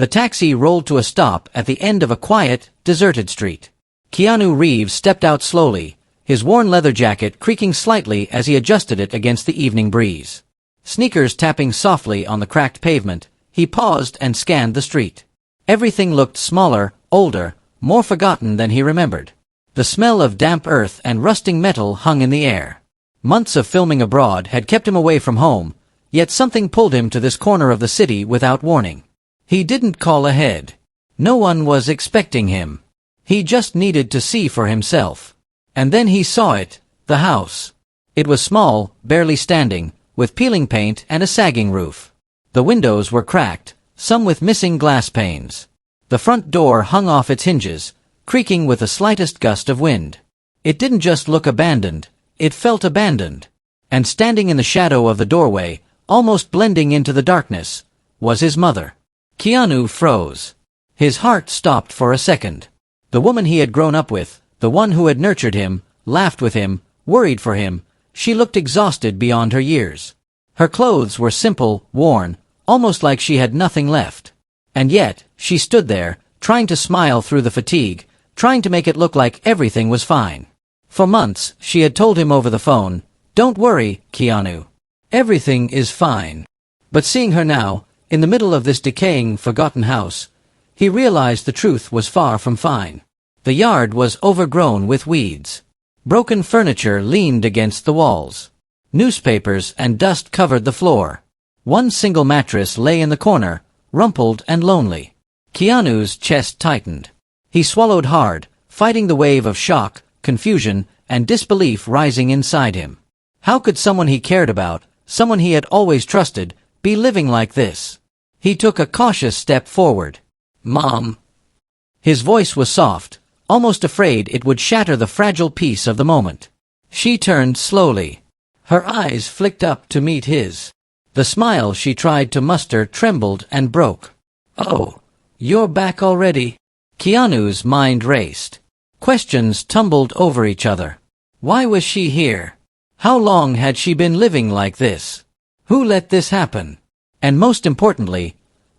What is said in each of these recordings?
The taxi rolled to a stop at the end of a quiet, deserted street. Keanu Reeves stepped out slowly, his worn leather jacket creaking slightly as he adjusted it against the evening breeze. Sneakers tapping softly on the cracked pavement, he paused and scanned the street. Everything looked smaller, older, more forgotten than he remembered. The smell of damp earth and rusting metal hung in the air. Months of filming abroad had kept him away from home, yet something pulled him to this corner of the city without warning. He didn't call ahead. No one was expecting him. He just needed to see for himself. And then he saw it, the house. It was small, barely standing, with peeling paint and a sagging roof. The windows were cracked, some with missing glass panes. The front door hung off its hinges, creaking with the slightest gust of wind. It didn't just look abandoned, it felt abandoned. And standing in the shadow of the doorway, almost blending into the darkness, was his mother. Keanu froze. His heart stopped for a second. The woman he had grown up with, the one who had nurtured him, laughed with him, worried for him, she looked exhausted beyond her years. Her clothes were simple, worn, almost like she had nothing left. And yet, she stood there, trying to smile through the fatigue, trying to make it look like everything was fine. For months, she had told him over the phone, "Don't worry, Keanu. Everything is fine." But seeing her now, in the middle of this decaying, forgotten house, he realized the truth was far from fine. The yard was overgrown with weeds. Broken furniture leaned against the walls. Newspapers and dust covered the floor. One single mattress lay in the corner, rumpled and lonely. Keanu's chest tightened. He swallowed hard, fighting the wave of shock, confusion, and disbelief rising inside him. How could someone he cared about, someone he had always trusted, be living like this? He took a cautious step forward. "Mom." His voice was soft, almost afraid it would shatter the fragile peace of the moment. She turned slowly. Her eyes flicked up to meet his. The smile she tried to muster trembled and broke. "Oh, you're back already?" Keanu's mind raced. Questions tumbled over each other. Why was she here? How long had she been living like this? Who let this happen? And most importantly,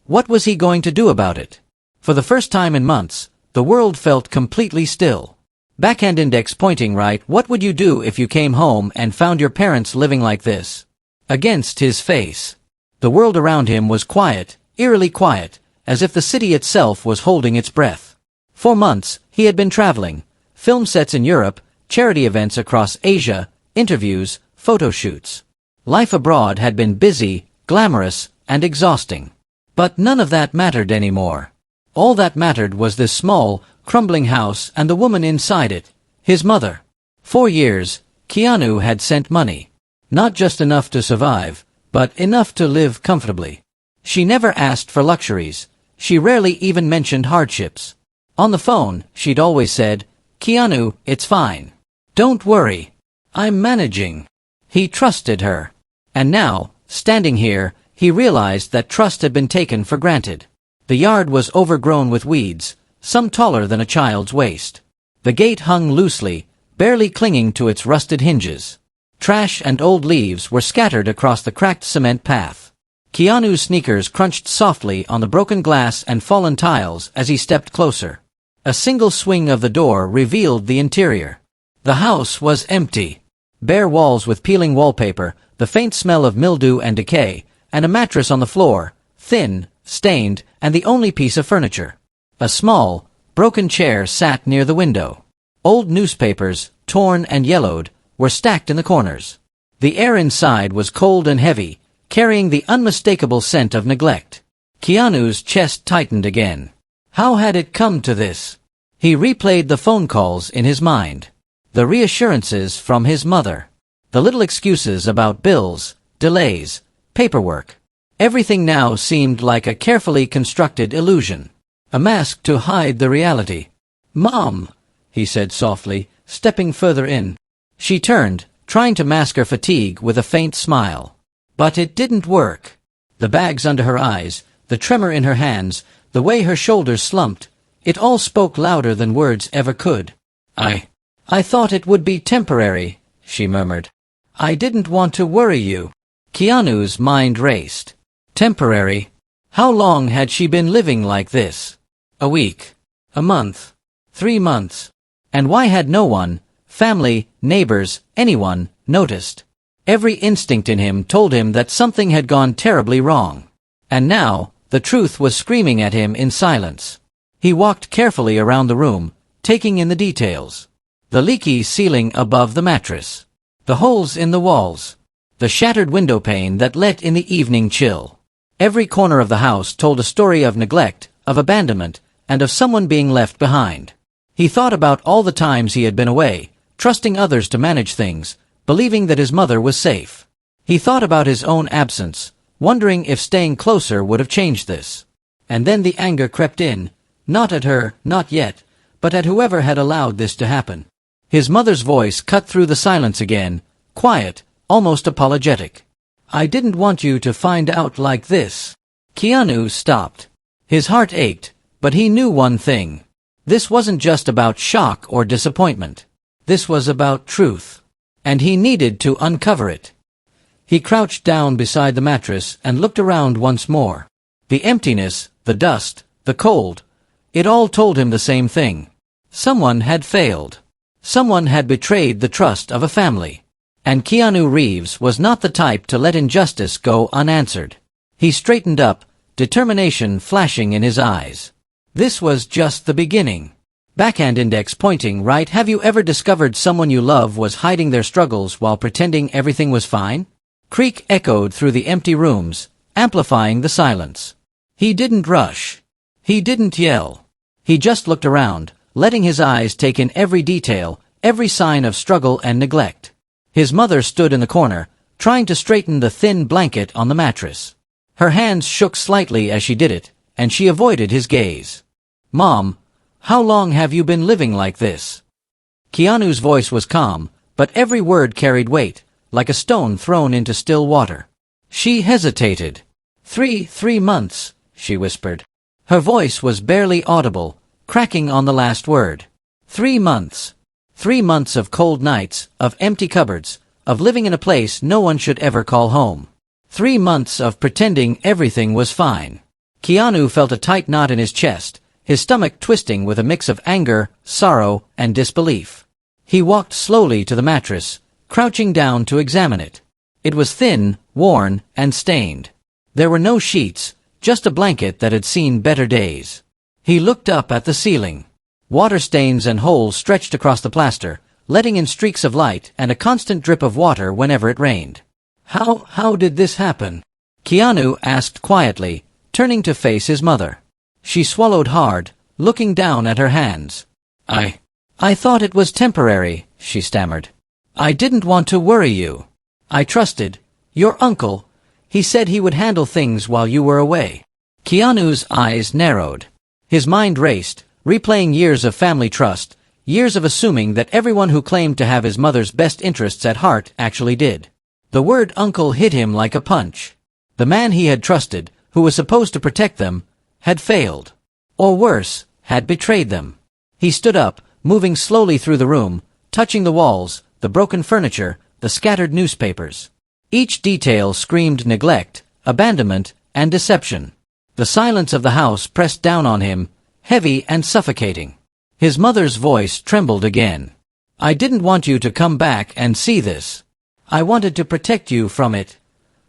what was he going to do about it? For the first time in months, the world felt completely still. Backhand index pointing right. What would you do if you came home and found your parents living like this? Against his face. The world around him was quiet, eerily quiet, as if the city itself was holding its breath. For months, he had been traveling. Film sets in Europe, charity events across Asia, interviews, photo shoots. Life abroad had been busy, glamorous, and exhausting. But none of that mattered anymore. All that mattered was this small, crumbling house and the woman inside it, his mother. For years, Keanu had sent money. Not just enough to survive, but enough to live comfortably. She never asked for luxuries. She rarely even mentioned hardships. On the phone, she'd always said, "Keanu, it's fine. Don't worry. I'm managing." He trusted her. And now, standing here, he realized that trust had been taken for granted. The yard was overgrown with weeds, some taller than a child's waist. The gate hung loosely, barely clinging to its rusted hinges. Trash and old leaves were scattered across the cracked cement path. Keanu's sneakers crunched softly on the broken glass and fallen tiles as he stepped closer. A single swing of the door revealed the interior. The house was empty. Bare walls with peeling wallpaper, the faint smell of mildew and decay, and a mattress on the floor, thin, stained, and the only piece of furniture. A small, broken chair sat near the window. Old newspapers, torn and yellowed, were stacked in the corners. The air inside was cold and heavy, carrying the unmistakable scent of neglect. Keanu's chest tightened again. How had it come to this? He replayed the phone calls in his mind. The reassurances from his mother. The little excuses about bills, delays, paperwork. Everything now seemed like a carefully constructed illusion. A mask to hide the reality. "Mom," he said softly, stepping further in. She turned, trying to mask her fatigue with a faint smile. But it didn't work. The bags under her eyes, the tremor in her hands, the way her shoulders slumped, it all spoke louder than words ever could. I thought it would be temporary," she murmured. "I didn't want to worry you." Keanu's mind raced. Temporary? How long had she been living like this? A week? A month? 3 months? And why had no one, family, neighbors, anyone, noticed? Every instinct in him told him that something had gone terribly wrong. And now, the truth was screaming at him in silence. He walked carefully around the room, taking in the details. The leaky ceiling above the mattress. The holes in the walls. The shattered window pane that let in the evening chill. Every corner of the house told a story of neglect, of abandonment, and of someone being left behind. He thought about all the times he had been away, trusting others to manage things, believing that his mother was safe. He thought about his own absence, wondering if staying closer would have changed this. And then the anger crept in, not at her, not yet, but at whoever had allowed this to happen. His mother's voice cut through the silence again, quiet, almost apologetic. I didn't want you to find out like this. Keanu stopped. His heart ached, but he knew one thing. This wasn't just about shock or disappointment. This was about truth. And he needed to uncover it. He crouched down beside the mattress and looked around once more. The emptiness, the dust, the cold, it all told him the same thing. Someone had failed. Someone had betrayed the trust of a family. And Keanu Reeves was not the type to let injustice go unanswered. He straightened up, determination flashing in his eyes. This was just the beginning. Backhand index pointing right. Have you ever discovered someone you love was hiding their struggles while pretending everything was fine? Creak echoed through the empty rooms, amplifying the silence. He didn't rush. He didn't yell. He just looked around, letting his eyes take in every detail, every sign of struggle and neglect. His mother stood in the corner, trying to straighten the thin blanket on the mattress. Her hands shook slightly as she did it, and she avoided his gaze. Mom, how long have you been living like this? Keanu's voice was calm, but every word carried weight, like a stone thrown into still water. She hesitated. Three months, she whispered. Her voice was barely audible, cracking on the last word. 3 months. 3 months of cold nights, of empty cupboards, of living in a place no one should ever call home. 3 months of pretending everything was fine. Keanu felt a tight knot in his chest, his stomach twisting with a mix of anger, sorrow, and disbelief. He walked slowly to the mattress, crouching down to examine it. It was thin, worn, and stained. There were no sheets, just a blanket that had seen better days. He looked up at the ceiling. Water stains and holes stretched across the plaster, letting in streaks of light and a constant drip of water whenever it rained. How did this happen? Keanu asked quietly, turning to face his mother. She swallowed hard, looking down at her hands. I thought it was temporary, she stammered. I didn't want to worry you. I trusted your uncle. He said he would handle things while you were away. Keanu's eyes narrowed. His mind raced, replaying years of family trust, years of assuming that everyone who claimed to have his mother's best interests at heart actually did. The word uncle hit him like a punch. The man he had trusted, who was supposed to protect them, had failed. Or worse, had betrayed them. He stood up, moving slowly through the room, touching the walls, the broken furniture, the scattered newspapers. Each detail screamed neglect, abandonment, and deception. The silence of the house pressed down on him, heavy and suffocating. His mother's voice trembled again. I didn't want you to come back and see this. I wanted to protect you from it.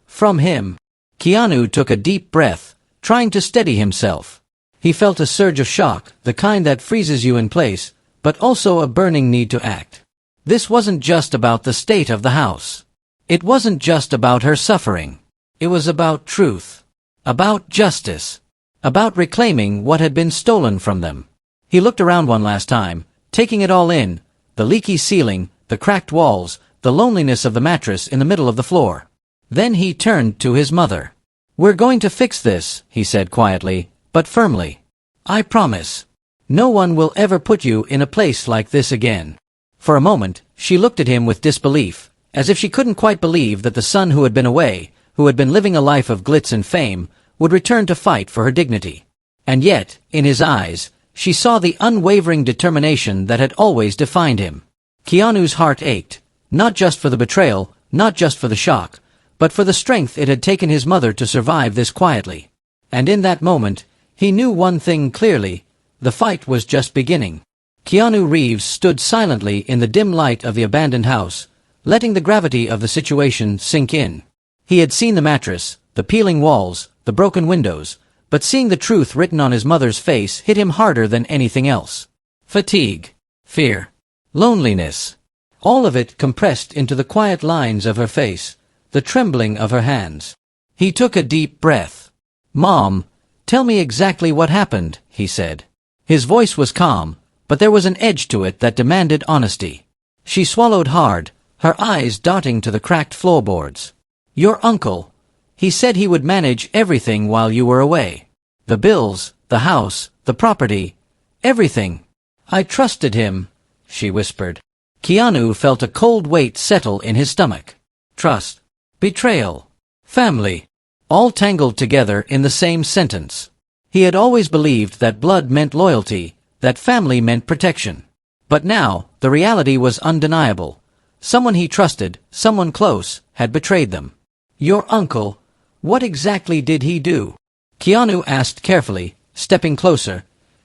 From him. Keanu took a deep breath, trying to steady himself. He felt a surge of shock, the kind that freezes you in place, but also a burning need to act. This wasn't just about the state of the house. It wasn't just about her suffering. It was about truth. About justice. About reclaiming what had been stolen from them. He looked around one last time, taking it all in, the leaky ceiling, the cracked walls, the loneliness of the mattress in the middle of the floor. Then he turned to his mother. We're going to fix this, he said quietly, but firmly. I promise. No one will ever put you in a place like this again. For a moment, she looked at him with disbelief, as if she couldn't quite believe that the son who had been away, who had been living a life of glitz and fame, would return to fight for her dignity. And yet, in his eyes, she saw the unwavering determination that had always defined him. Keanu's heart ached, not just for the betrayal, not just for the shock, but for the strength it had taken his mother to survive this quietly. And in that moment, he knew one thing clearly: the fight was just beginning. Keanu Reeves stood silently in the dim light of the abandoned house, letting the gravity of the situation sink in. He had seen the mattress, the peeling walls, the broken windows, but seeing the truth written on his mother's face hit him harder than anything else. Fatigue, fear, loneliness. All of it compressed into the quiet lines of her face, the trembling of her hands. He took a deep breath. "Mom, tell me exactly what happened," he said. His voice was calm, but there was an edge to it that demanded honesty. She swallowed hard, her eyes darting to the cracked floorboards. "Your uncle. He said he would manage everything while you were away. The bills, the house, the property, everything. I trusted him," she whispered. Keanu felt a cold weight settle in his stomach. Trust, betrayal, family, all tangled together in the same sentence. He had always believed that blood meant loyalty, that family meant protection. But now, the reality was undeniable. Someone he trusted, someone close, had betrayed them. "Your uncle, what exactly did he do?" Keanu asked carefully, stepping closer,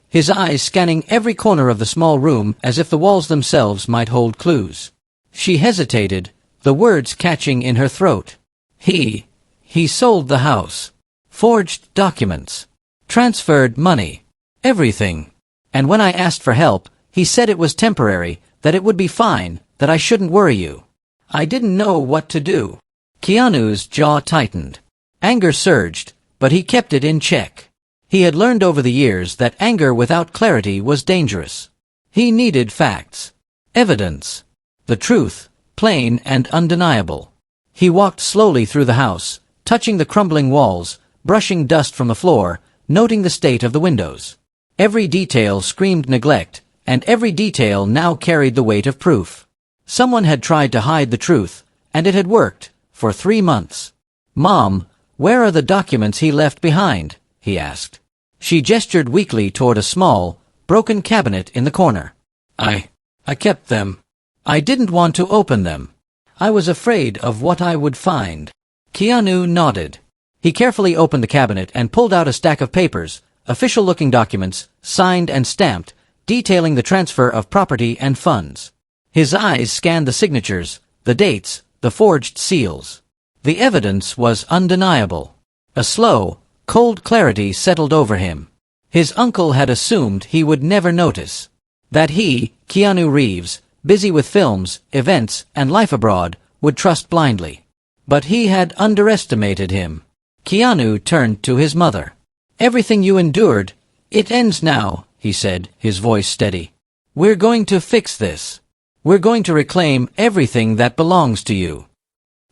his eyes scanning every corner of the small room as if the walls themselves might hold clues. She hesitated, the words catching in her throat. He sold the house, forged documents, transferred money, everything. And when I asked for help, he said it was temporary, that it would be fine, that I shouldn't worry you. I didn't know what to do." Keanu's jaw tightened. Anger surged, but he kept it in check. He had learned over the years that anger without clarity was dangerous. He needed facts, evidence, the truth, plain and undeniable. He walked slowly through the house, touching the crumbling walls, brushing dust from the floor, noting the state of the windows. Every detail screamed neglect, and every detail now carried the weight of proof. Someone had tried to hide the truth, and it had worked, for 3 months. "Mom, where are the documents he left behind?" he asked. She gestured weakly toward a small, broken cabinet in the corner. I kept them. I didn't want to open them. I was afraid of what I would find." Keanu nodded. He carefully opened the cabinet and pulled out a stack of papers, official-looking documents, signed and stamped, detailing the transfer of property and funds. His eyes scanned the signatures, the dates, the forged seals. The evidence was undeniable. A slow, cold clarity settled over him. His uncle had assumed he would never notice. That he, Keanu Reeves, busy with films, events, and life abroad, would trust blindly. But he had underestimated him. Keanu turned to his mother. "Everything you endured, it ends now," he said, his voice steady. "We're going to fix this. We're going to reclaim everything that belongs to you."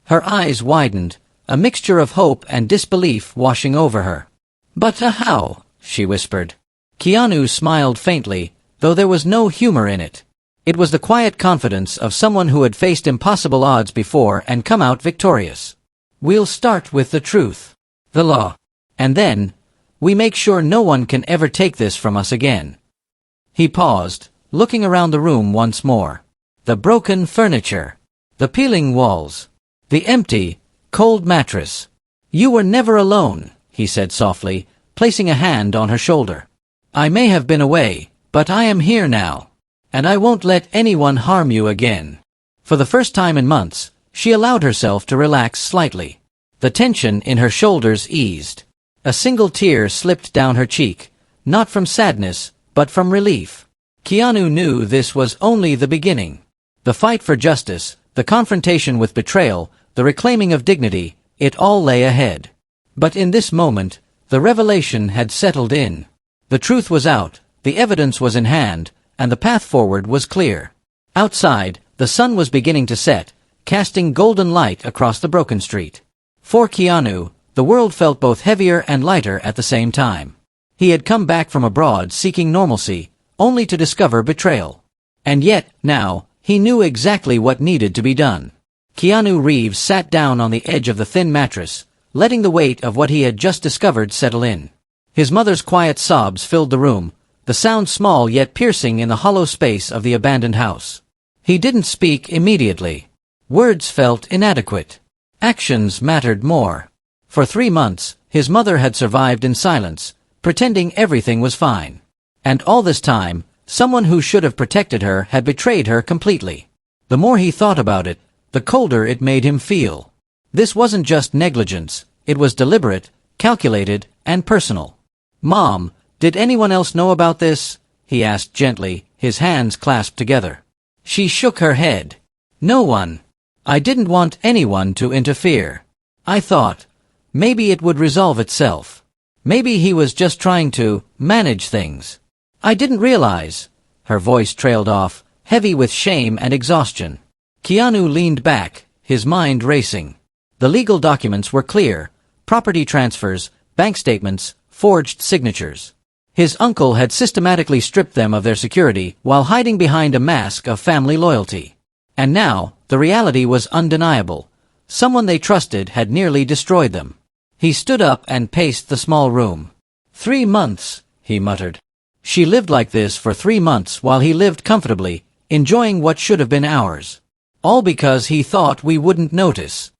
Her eyes widened, a mixture of hope and disbelief washing over her. "But how?" she whispered. Keanu smiled faintly, though there was no humor in it. It was the quiet confidence of someone who had faced impossible odds before and come out victorious. "We'll start with the truth, the law. And then, we make sure no one can ever take this from us again." He paused, looking around the room once more. The broken furniture, the peeling walls, the empty, cold mattress. "You were never alone," he said softly, placing a hand on her shoulder. "I may have been away, but I am here now. And I won't let anyone harm you again." For the first time in months, she allowed herself to relax slightly. The tension in her shoulders eased. A single tear slipped down her cheek, not from sadness, but from relief. Keanu knew this was only the beginning. The fight for justice, the confrontation with betrayal, the reclaiming of dignity, it all lay ahead. But in this moment, the revelation had settled in. The truth was out, the evidence was in hand, and the path forward was clear. Outside, the sun was beginning to set, casting golden light across the broken street. For Keanu, the world felt both heavier and lighter at the same time. He had come back from abroad seeking normalcy, only to discover betrayal. And yet, now, he knew exactly what needed to be done. Keanu Reeves sat down on the edge of the thin mattress, letting the weight of what he had just discovered settle in. His mother's quiet sobs filled the room, the sound small yet piercing in the hollow space of the abandoned house. He didn't speak immediately. Words felt inadequate. Actions mattered more. For 3 months, his mother had survived in silence, pretending everything was fine. And all this time, someone who should have protected her had betrayed her completely. The more he thought about it, the colder it made him feel. This wasn't just negligence, it was deliberate, calculated, and personal. "Mom, did anyone else know about this?" he asked gently, his hands clasped together. She shook her head. "No one. I didn't want anyone to interfere. I thought, maybe it would resolve itself. Maybe he was just trying to manage things. I didn't realize." Her voice trailed off, heavy with shame and exhaustion. Keanu leaned back, his mind racing. The legal documents were clear: property transfers, bank statements, forged signatures. His uncle had systematically stripped them of their security while hiding behind a mask of family loyalty. And now, the reality was undeniable. Someone they trusted had nearly destroyed them. He stood up and paced the small room. 3 months, he muttered. She lived like this for 3 months while he lived comfortably, enjoying what should have been ours. All because he thought we wouldn't notice.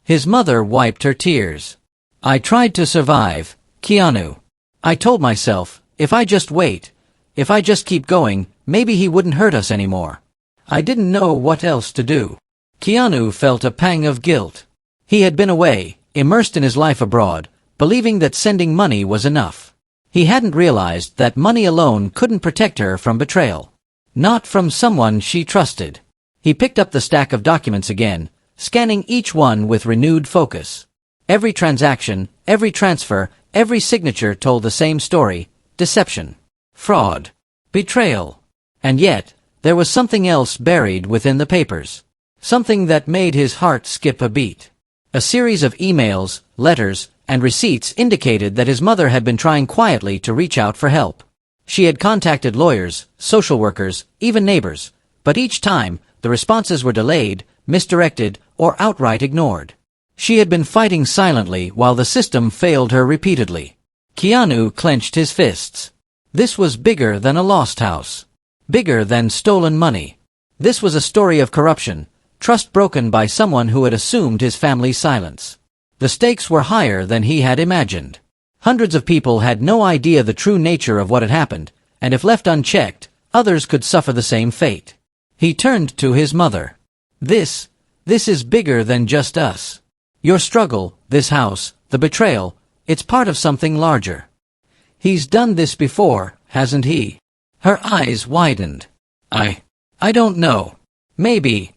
His mother wiped her tears. "I tried to survive, Keanu. I told myself, if I just wait, if I just keep going, maybe he wouldn't hurt us anymore. I didn't know what else to do." Keanu felt a pang of guilt. He had been away, immersed in his life abroad, believing that sending money was enough. He hadn't realized that money alone couldn't protect her from betrayal. Not from someone she trusted. He picked up the stack of documents again, scanning each one with renewed focus. Every transaction, every transfer, every signature told the same story: deception, fraud, betrayal. And yet, there was something else buried within the papers. Something that made his heart skip a beat. A series of emails, letters, and receipts indicated that his mother had been trying quietly to reach out for help. She had contacted lawyers, social workers, even neighbors, but each time, the responses were delayed, misdirected, or outright ignored. She had been fighting silently while the system failed her repeatedly. Keanu clenched his fists. This was bigger than a lost house. Bigger than stolen money. This was a story of corruption, trust broken by someone who had assumed his family's silence. The stakes were higher than he had imagined. Hundreds of people had no idea the true nature of what had happened, and if left unchecked, others could suffer the same fate. He turned to his mother. This is bigger than just us. Your struggle, this house, the betrayal, it's part of something larger. He's done this before, hasn't he?" Her eyes widened. I don't know. Maybe."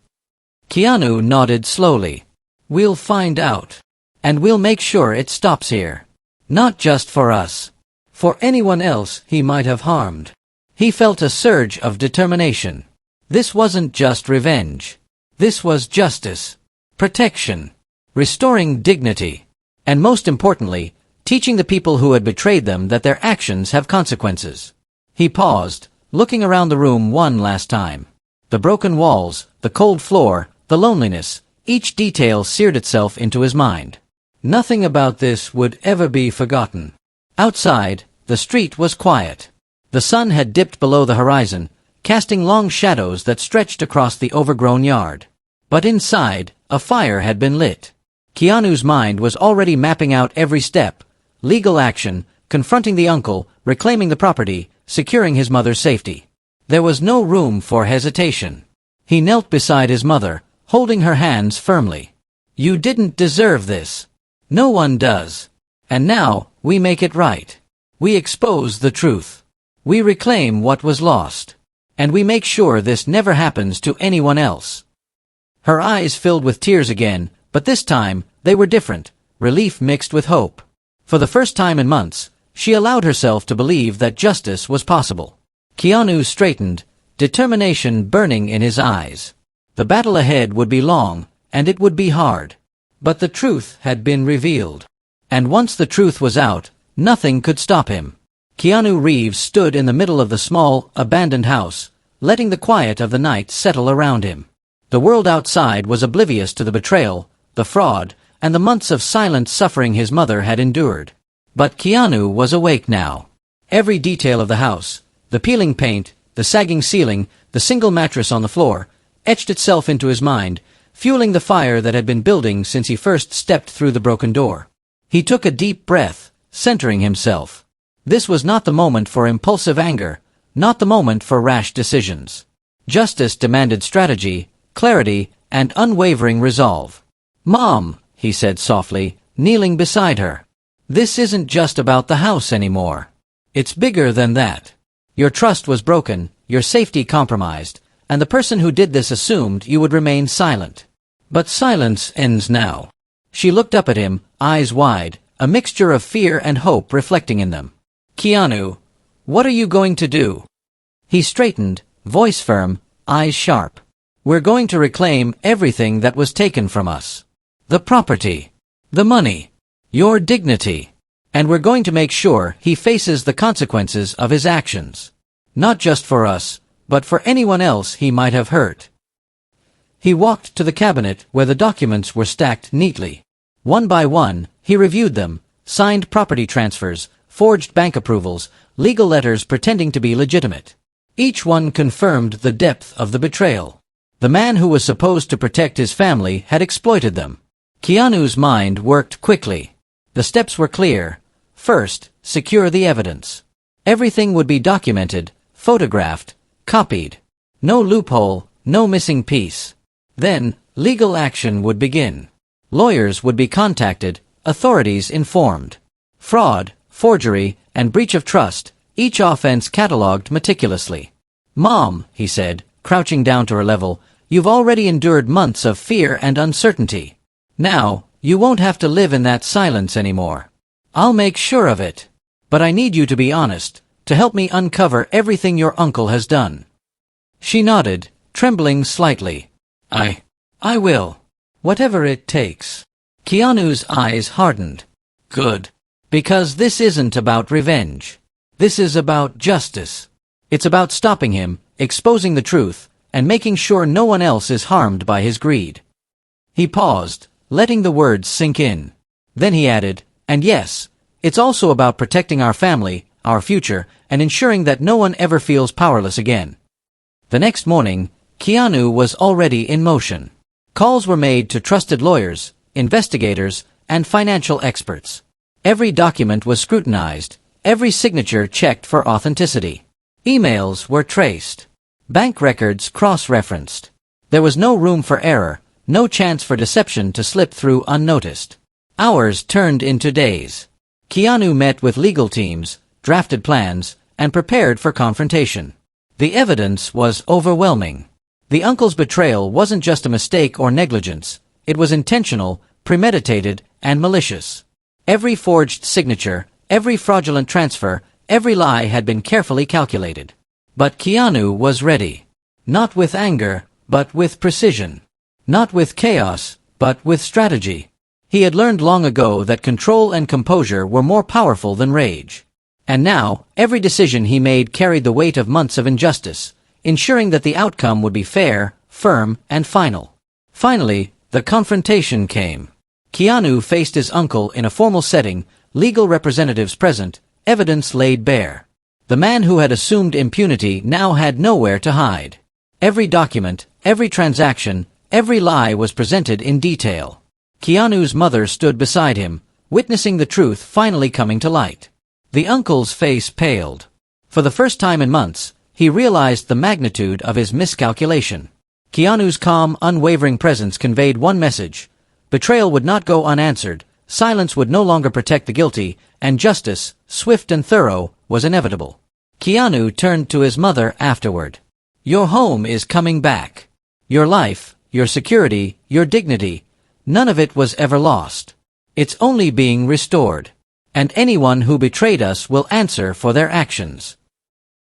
Keanu nodded slowly. "We'll find out. And we'll make sure it stops here. Not just for us. For anyone else he might have harmed." He felt a surge of determination. This wasn't just revenge. This was justice. Protection. Restoring dignity. And most importantly, teaching the people who had betrayed them that their actions have consequences. He paused, looking around the room one last time. The broken walls, the cold floor, the loneliness, each detail seared itself into his mind. Nothing about this would ever be forgotten. Outside, the street was quiet. The sun had dipped below the horizon, casting long shadows that stretched across the overgrown yard. But inside, a fire had been lit. Keanu's mind was already mapping out every step: legal action, confronting the uncle, reclaiming the property, securing his mother's safety. There was no room for hesitation. He knelt beside his mother, holding her hands firmly. "You didn't deserve this. No one does. And now, we make it right. We expose the truth. We reclaim what was lost. And we make sure this never happens to anyone else." Her eyes filled with tears again, but this time, they were different, relief mixed with hope. For the first time in months, she allowed herself to believe that justice was possible. Keanu straightened, determination burning in his eyes. The battle ahead would be long, and it would be hard. But the truth had been revealed. And once the truth was out, nothing could stop him. Keanu Reeves stood in the middle of the small, abandoned house, letting the quiet of the night settle around him. The world outside was oblivious to the betrayal, the fraud, and the months of silent suffering his mother had endured. But Keanu was awake now. Every detail of the house, the peeling paint, the sagging ceiling, the single mattress on the floor, etched itself into his mind, fueling the fire that had been building since he first stepped through the broken door. He took a deep breath, centering himself. This was not the moment for impulsive anger, not the moment for rash decisions. Justice demanded strategy, clarity, and unwavering resolve. "Mom," he said softly, kneeling beside her. "This isn't just about the house anymore. It's bigger than that. Your trust was broken, your safety compromised, and the person who did this assumed you would remain silent. But silence ends now." She looked up at him, eyes wide, a mixture of fear and hope reflecting in them. "Keanu, what are you going to do?" He straightened, voice firm, eyes sharp. "We're going to reclaim everything that was taken from us. The property, the money, your dignity. And we're going to make sure he faces the consequences of his actions. Not just for us, but for anyone else he might have hurt." He walked to the cabinet where the documents were stacked neatly. One by one, he reviewed them, signed property transfers, forged bank approvals, legal letters pretending to be legitimate. Each one confirmed the depth of the betrayal. The man who was supposed to protect his family had exploited them. Keanu's mind worked quickly. The steps were clear. First, secure the evidence. Everything would be documented, photographed, copied. No loophole, no missing piece. Then, legal action would begin. Lawyers would be contacted, authorities informed. Fraud, forgery, and breach of trust, each offense catalogued meticulously. "Mom," he said, crouching down to her level, "you've already endured months of fear and uncertainty. Now, you won't have to live in that silence anymore. I'll make sure of it. But I need you to be honest, to help me uncover everything your uncle has done." She nodded, trembling slightly. I will. Whatever it takes." Keanu's eyes hardened. "Good. Because this isn't about revenge. This is about justice. It's about stopping him, exposing the truth, and making sure no one else is harmed by his greed." He paused, letting the words sink in. Then he added, "And yes, it's also about protecting our family, our future, and ensuring that no one ever feels powerless again." The next morning, Keanu was already in motion. Calls were made to trusted lawyers, investigators, and financial experts. Every document was scrutinized, every signature checked for authenticity. Emails were traced. Bank records cross-referenced. There was no room for error, no chance for deception to slip through unnoticed. Hours turned into days. Keanu met with legal teams, drafted plans, and prepared for confrontation. The evidence was overwhelming. The uncle's betrayal wasn't just a mistake or negligence. It was intentional, premeditated, and malicious. Every forged signature, every fraudulent transfer, every lie had been carefully calculated. But Keanu was ready. Not with anger, but with precision. Not with chaos, but with strategy. He had learned long ago that control and composure were more powerful than rage. And now, every decision he made carried the weight of months of injustice, ensuring that the outcome would be fair, firm, and final. Finally, the confrontation came. Keanu faced his uncle in a formal setting, legal representatives present, evidence laid bare. The man who had assumed impunity now had nowhere to hide. Every document, every transaction, every lie was presented in detail. Keanu's mother stood beside him, witnessing the truth finally coming to light. The uncle's face paled. For the first time in months, he realized the magnitude of his miscalculation. Keanu's calm, unwavering presence conveyed one message. Betrayal would not go unanswered, silence would no longer protect the guilty, and justice, swift and thorough, was inevitable. Keanu turned to his mother afterward. "Your home is coming back. Your life, your security, your dignity, none of it was ever lost. It's only being restored. And anyone who betrayed us will answer for their actions."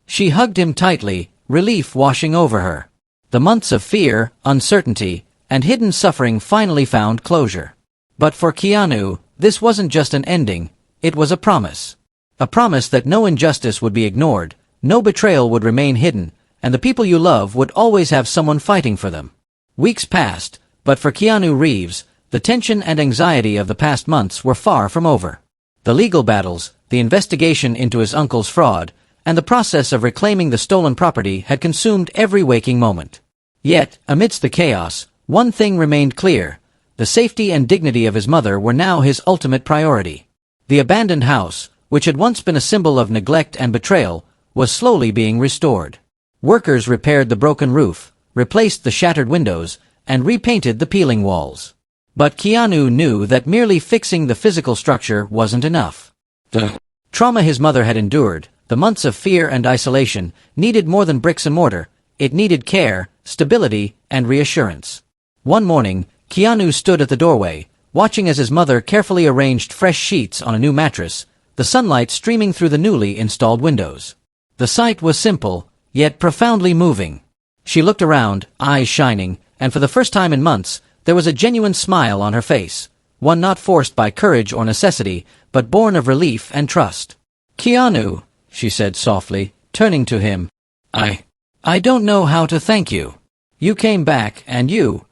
She hugged him tightly, relief washing over her. The months of fear, uncertainty, and hidden suffering finally found closure. But for Keanu, this wasn't just an ending, it was a promise. A promise that no injustice would be ignored, no betrayal would remain hidden, and the people you love would always have someone fighting for them. Weeks passed, but for Keanu Reeves, the tension and anxiety of the past months were far from over. The legal battles, the investigation into his uncle's fraud, and the process of reclaiming the stolen property had consumed every waking moment. Yet, amidst the chaos, one thing remained clear. The safety and dignity of his mother were now his ultimate priority. The abandoned house, which had once been a symbol of neglect and betrayal, was slowly being restored. Workers repaired the broken roof, replaced the shattered windows, and repainted the peeling walls. But Keanu knew that merely fixing the physical structure wasn't enough. The trauma his mother had endured, the months of fear and isolation, needed more than bricks and mortar. It needed care, stability, and reassurance. One morning, Keanu stood at the doorway, watching as his mother carefully arranged fresh sheets on a new mattress, the sunlight streaming through the newly installed windows. The sight was simple, yet profoundly moving. She looked around, eyes shining, and for the first time in months, there was a genuine smile on her face, one not forced by courage or necessity, but born of relief and trust. "Keanu," she said softly, turning to him, I don't know how to thank you. You came back and you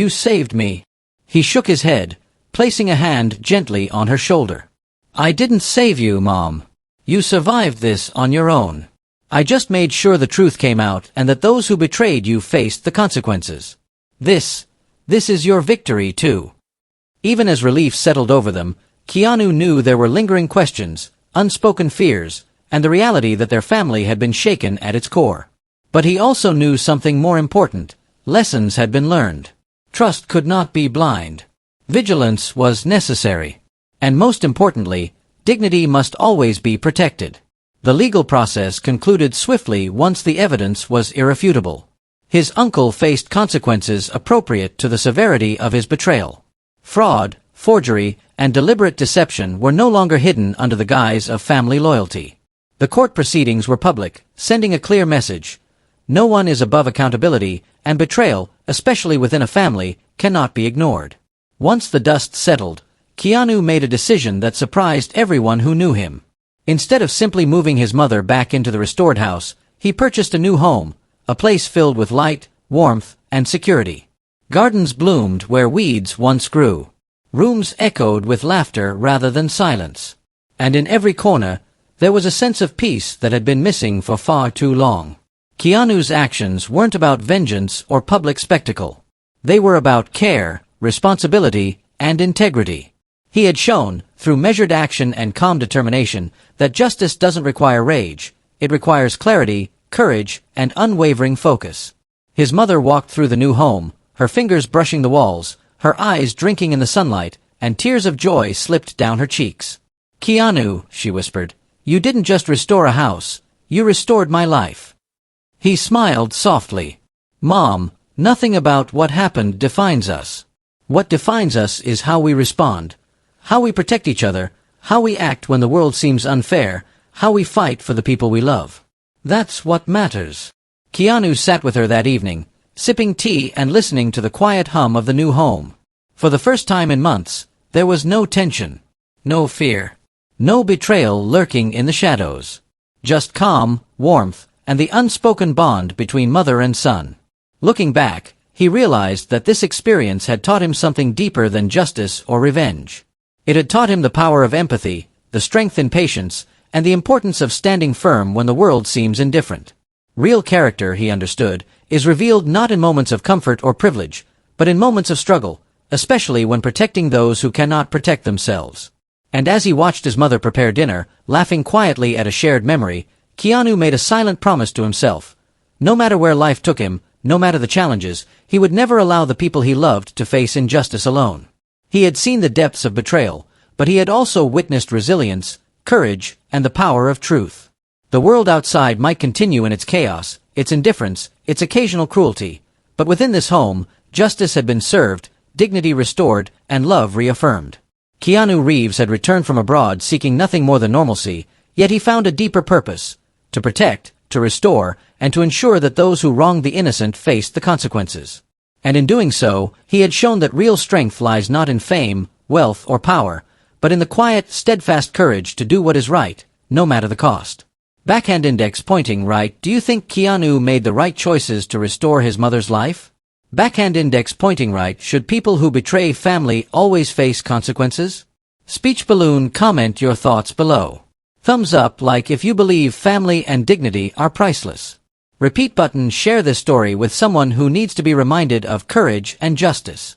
saved me." He shook his head, placing a hand gently on her shoulder. "I didn't save you, Mom. You survived this on your own. I just made sure the truth came out and that those who betrayed you faced the consequences. This is your victory too." Even as relief settled over them, Keanu knew there were lingering questions, unspoken fears, and the reality that their family had been shaken at its core. But he also knew something more important. Lessons had been learned. Trust could not be blind. Vigilance was necessary. And most importantly, dignity must always be protected. The legal process concluded swiftly once the evidence was irrefutable. His uncle faced consequences appropriate to the severity of his betrayal. Fraud, forgery, and deliberate deception were no longer hidden under the guise of family loyalty. The court proceedings were public, sending a clear message. No one is above accountability, and betrayal, especially within a family, cannot be ignored. Once the dust settled, Keanu made a decision that surprised everyone who knew him. Instead of simply moving his mother back into the restored house, he purchased a new home, a place filled with light, warmth, and security. Gardens bloomed where weeds once grew. Rooms echoed with laughter rather than silence. And in every corner, there was a sense of peace that had been missing for far too long. Keanu's actions weren't about vengeance or public spectacle. They were about care, responsibility, and integrity. He had shown, through measured action and calm determination, that justice doesn't require rage. It requires clarity, courage, and unwavering focus. His mother walked through the new home, her fingers brushing the walls, her eyes drinking in the sunlight, and tears of joy slipped down her cheeks. "Keanu," she whispered, "you didn't just restore a house, you restored my life." He smiled softly. "Mom, nothing about what happened defines us. What defines us is how we respond, how we protect each other, how we act when the world seems unfair, how we fight for the people we love. That's what matters." Keanu sat with her that evening, sipping tea and listening to the quiet hum of the new home. For the first time in months, there was no tension, no fear, no betrayal lurking in the shadows. Just calm, warmth, and the unspoken bond between mother and son. Looking back, he realized that this experience had taught him something deeper than justice or revenge. It had taught him the power of empathy, the strength in patience, and the importance of standing firm when the world seems indifferent. Real character, he understood, is revealed not in moments of comfort or privilege, but in moments of struggle, especially when protecting those who cannot protect themselves. And as he watched his mother prepare dinner, laughing quietly at a shared memory, Keanu made a silent promise to himself. No matter where life took him, no matter the challenges, he would never allow the people he loved to face injustice alone. He had seen the depths of betrayal, but he had also witnessed resilience, courage, and the power of truth. The world outside might continue in its chaos, its indifference, its occasional cruelty, but within this home, justice had been served, dignity restored, and love reaffirmed. Keanu Reeves had returned from abroad seeking nothing more than normalcy, yet he found a deeper purpose: to protect, to restore, and to ensure that those who wronged the innocent faced the consequences. And in doing so, he had shown that real strength lies not in fame, wealth, or power, but in the quiet, steadfast courage to do what is right, no matter the cost. Backhand index pointing right. Do you think Keanu made the right choices to restore his mother's life? Backhand index pointing right. Should people who betray family always face consequences? Speech balloon. Comment your thoughts below. Thumbs up like if you believe family and dignity are priceless. Repeat button. Share this story with someone who needs to be reminded of courage and justice.